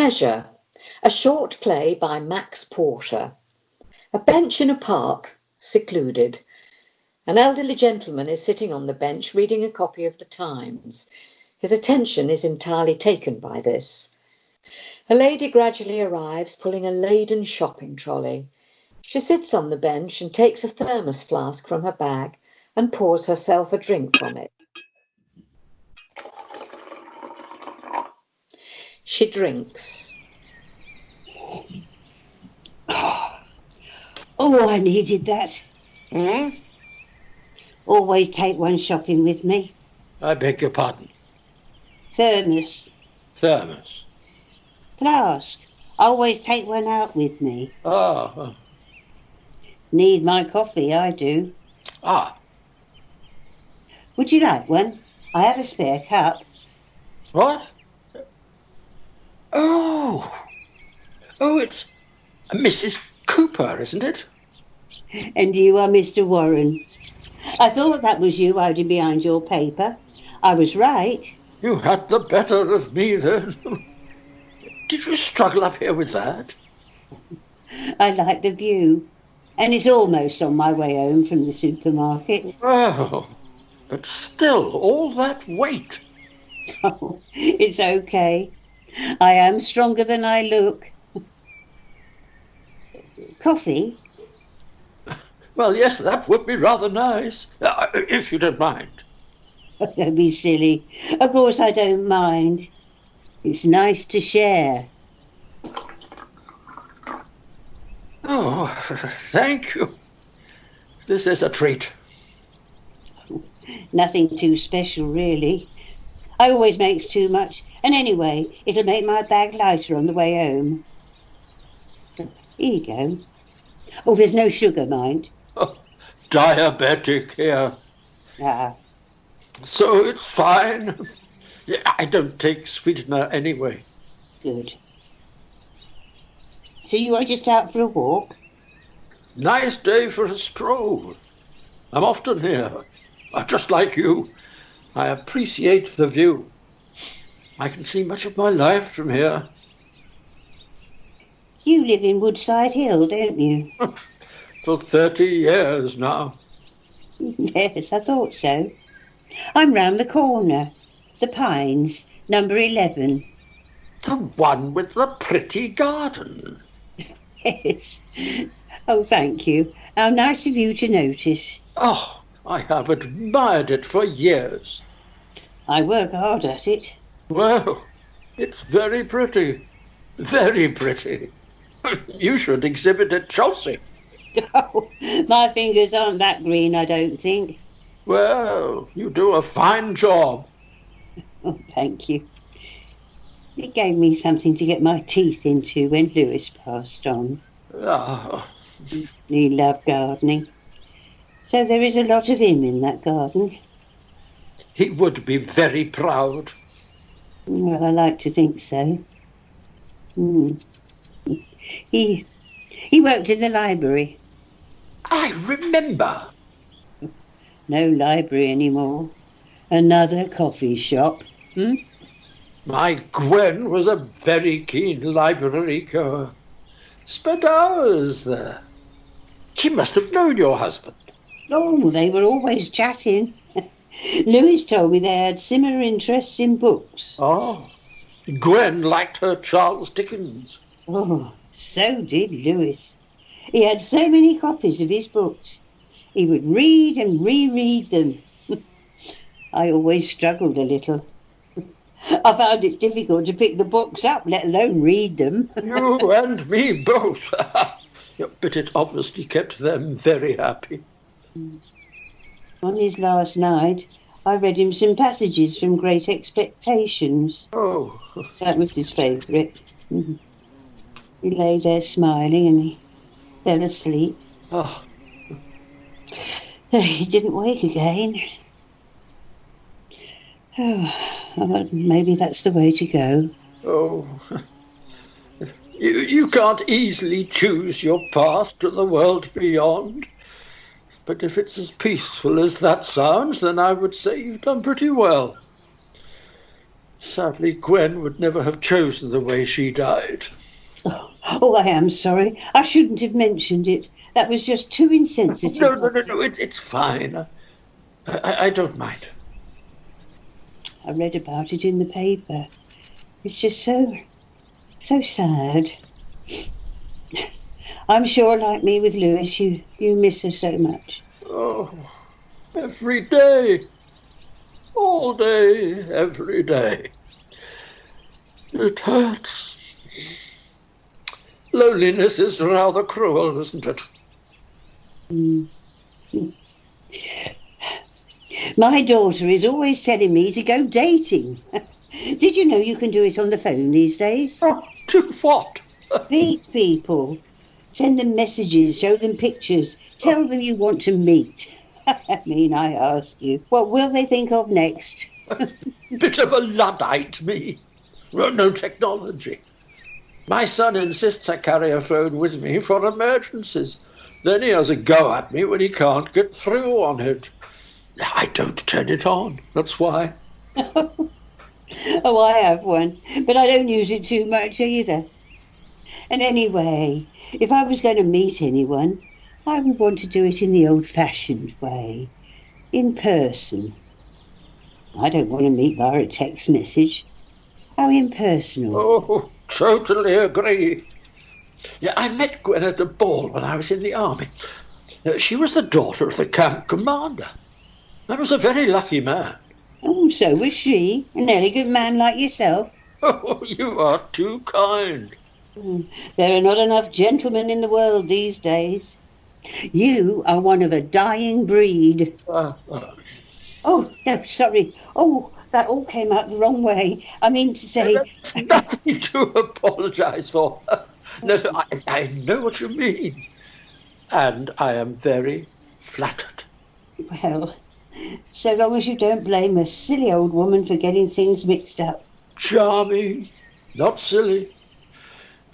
Pleasure, a short play by Max Porter. A bench in a park, secluded. An elderly gentleman is sitting on the bench reading a copy of the Times. His attention is entirely taken by this. A lady gradually arrives, pulling a laden shopping trolley. She sits on the bench and takes a thermos flask from her bag and pours herself a drink from it. She drinks. Oh, I needed that. Always take one shopping with me. I beg your pardon. Thermos. Thermos. Flask. Always take one out with me. Ah. Need my coffee, I do. Ah. Would you like one? I have a spare cup. What? Oh, it's Mrs. Cooper, isn't it? And you are Mr. Warren. I thought that was you hiding behind your paper. I was right. You had the better of me then. Did you struggle up here with that? I like the view. And it's almost on my way home from the supermarket. Well, but still, all that weight. Oh, it's okay. I am stronger than I look. Coffee? Well, yes, that would be rather nice, if you don't mind. Oh, don't be silly. Of course I don't mind. It's nice to share. Oh, thank you. This is a treat. Nothing too special, really. I always makes too much. And anyway, it'll make my bag lighter on the way home. Here you go. Oh, there's no sugar, mind. Oh, diabetic here. Ah. So it's fine. I don't take sweetener anyway. Good. So you are just out for a walk? Nice day for a stroll. I'm often here, just like you. I appreciate the view. I can see much of my life from here. You live in Woodside Hill, don't you? For 30 years now. Yes, I thought so. I'm round the corner. The Pines, number 11. The one with the pretty garden. Yes. Oh, thank you. How nice of you to notice. Oh, I have admired it for years. I work hard at it. Well, it's very pretty. Very pretty. You should exhibit at Chelsea. Oh, my fingers aren't that green, I don't think. Well, you do a fine job. Oh, thank you. It gave me something to get my teeth into when Lewis passed on. Ah. He loved gardening. So there is a lot of him in that garden. He would be very proud. Well, I like to think so. He worked in the library. I remember. No library anymore. Another coffee shop. My Gwen was a very keen library goer. Spent hours there. She must have known your husband. Oh, they were always chatting. Lewis told me they had similar interests in books. Oh, Gwen liked her Charles Dickens. Oh, so did Lewis. He had so many copies of his books. He would read and reread them. I always struggled a little. I found it difficult to pick the books up, let alone read them. You and me both. But it obviously kept them very happy. On his last night, I read him some passages from Great Expectations. Oh. That was his favourite. He lay there smiling and he fell asleep. Oh. He didn't wake again. Oh, maybe that's the way to go. Oh. You can't easily choose your path to the world beyond. But if it's as peaceful as that sounds, then I would say you've done pretty well. Sadly, Gwen would never have chosen the way she died. Oh, I am sorry. I shouldn't have mentioned it. That was just too insensitive. No, it's fine. I don't mind. I read about it in the paper. It's just so sad. I'm sure, like me with Lewis, you miss her so much. Oh, every day. All day, every day. It hurts. Loneliness is rather cruel, isn't it? My daughter is always telling me to go dating. Did you know you can do it on the phone these days? Oh, do what? Meet people. Send them messages, show them pictures, tell them you want to meet. I mean, I ask you, what will they think of next? Bit of a Luddite, me. Well, no technology. My son insists I carry a phone with me for emergencies. Then he has a go at me when he can't get through on it. I don't turn it on, that's why. Oh, I have one, but I don't use it too much either. And anyway, if I was going to meet anyone, I would want to do it in the old-fashioned way, in person. I don't want to meet via a text message. How impersonal. Oh, totally agree. Yeah, I met Gwen at a ball when I was in the army. She was the daughter of the camp commander. I was a very lucky man. Oh, so was she. An elegant man like yourself. Oh, you are too kind. There are not enough gentlemen in the world these days. You are one of a dying breed. Oh, no, sorry. Oh, that all came out the wrong way. I mean to say... There's nothing to apologise for. No, I know what you mean. And I am very flattered. Well, so long as you don't blame a silly old woman for getting things mixed up. Charming, not silly.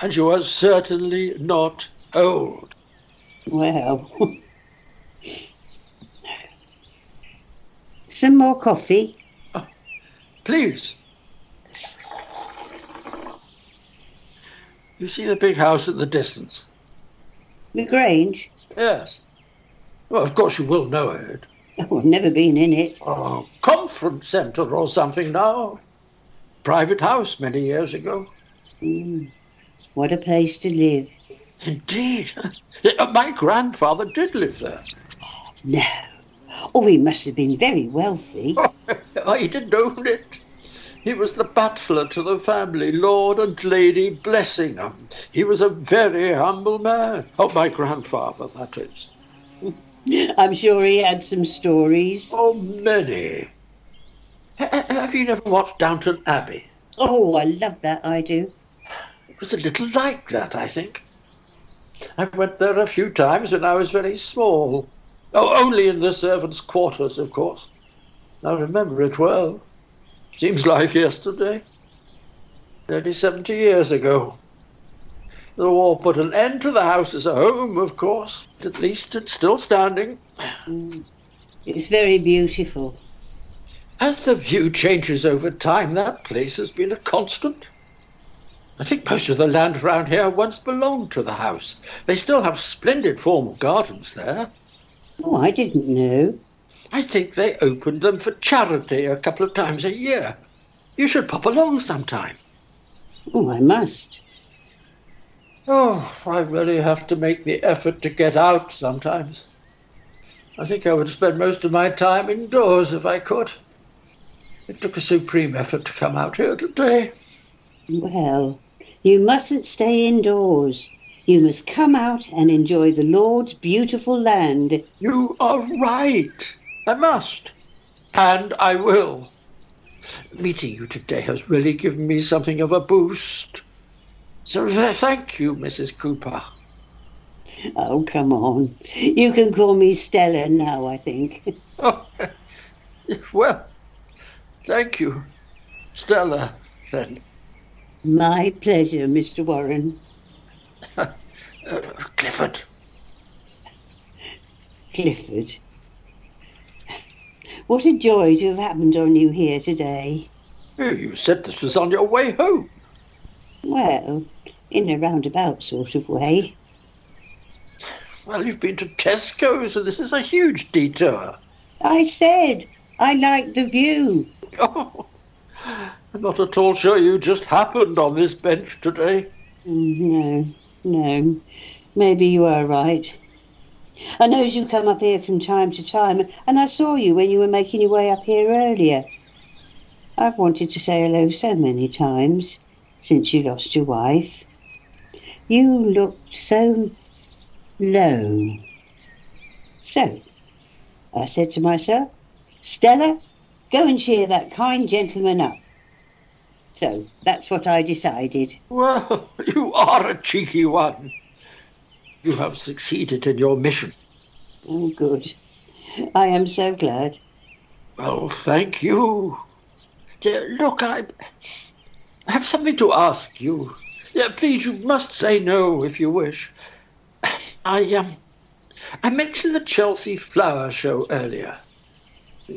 And you are certainly not old. Well... Some more coffee? Oh, please. You see the big house in the distance? The Grange? Yes. Well, of course you will know it. Oh, I've never been in it. Oh, conference centre or something now. Private house many years ago. What a place to live. Indeed. My grandfather did live there. No. Oh, he must have been very wealthy. He didn't own it. He was the butler to the family, Lord and Lady Blessingham. He was a very humble man. Oh, my grandfather, that is. I'm sure he had some stories. Oh, many. Have you never watched Downton Abbey? Oh, I love that, I do. It was a little like that, I think. I went there a few times when I was very small. Oh, only in the servants' quarters, of course. I remember it well. Seems like yesterday. Nearly 70 years ago. The war put an end to the house as a home, of course. At least it's still standing. It's very beautiful. As the view changes over time, that place has been a constant. I think most of the land around here once belonged to the house. They still have splendid formal gardens there. Oh, I didn't know. I think they opened them for charity a couple of times a year. You should pop along sometime. Oh, I must. Oh, I really have to make the effort to get out sometimes. I think I would spend most of my time indoors if I could. It took a supreme effort to come out here today. Well, you mustn't stay indoors. You must come out and enjoy the Lord's beautiful land. You are right. I must. And I will. Meeting you today has really given me something of a boost. So thank you, Mrs. Cooper. Oh, come on. You can call me Stella now, I think. Oh, well, thank you, Stella, then. My pleasure, Mr. Warren. Clifford. Clifford. What a joy to have happened on you here today. You said this was on your way home. Well, in a roundabout sort of way. Well, you've been to Tesco's, and this is a huge detour. I said I like the view. Oh, I'm not at all sure you just happened on this bench today. No. Maybe you are right. I know you come up here from time to time, and I saw you when you were making your way up here earlier. I've wanted to say hello so many times since you lost your wife. You looked so low. So, I said to myself, Stella, go and cheer that kind gentleman up. So, that's what I decided. Well, you are a cheeky one. You have succeeded in your mission. Oh, good. I am so glad. Well, thank you. Look, I have something to ask you. Please, you must say no if you wish. I mentioned the Chelsea Flower Show earlier.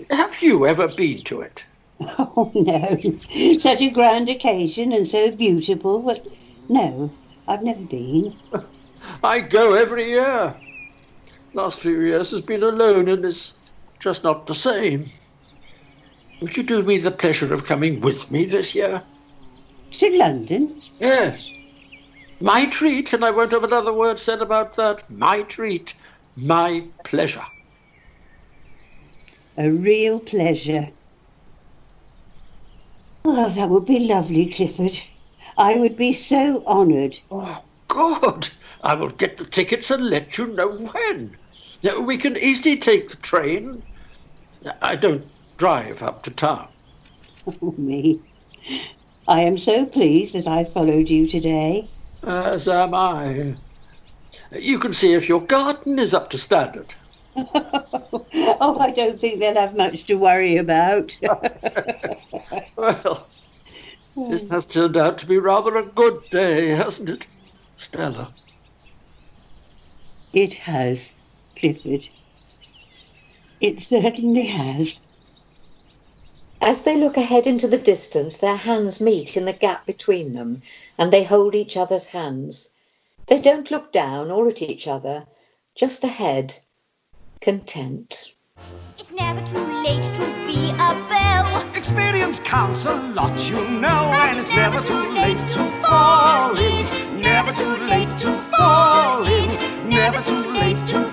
Have you ever been to it? Oh, no. Such a grand occasion and so beautiful, but no, I've never been. I go every year. Last few years has been alone and it's just not the same. Would you do me the pleasure of coming with me this year? To London? Yes. My treat, and I won't have another word said about that. My treat. My pleasure. A real pleasure. Oh, that would be lovely, Clifford. I would be so honoured. Oh, good. I will get the tickets and let you know when. We can easily take the train. I don't drive up to town. Oh, me. I am so pleased that I followed you today. As am I. You can see if your garden is up to standard. Oh, I don't think they'll have much to worry about. Well, this has turned out to be rather a good day, hasn't it, Stella? It has, Clifford. It certainly has. As they look ahead into the distance, their hands meet in the gap between them, and they hold each other's hands. They don't look down or at each other, just ahead, content. It's never too late to be a belle. Experience counts a lot, you know, and it's never too late to fall in. Never too late to fall in. Never too late to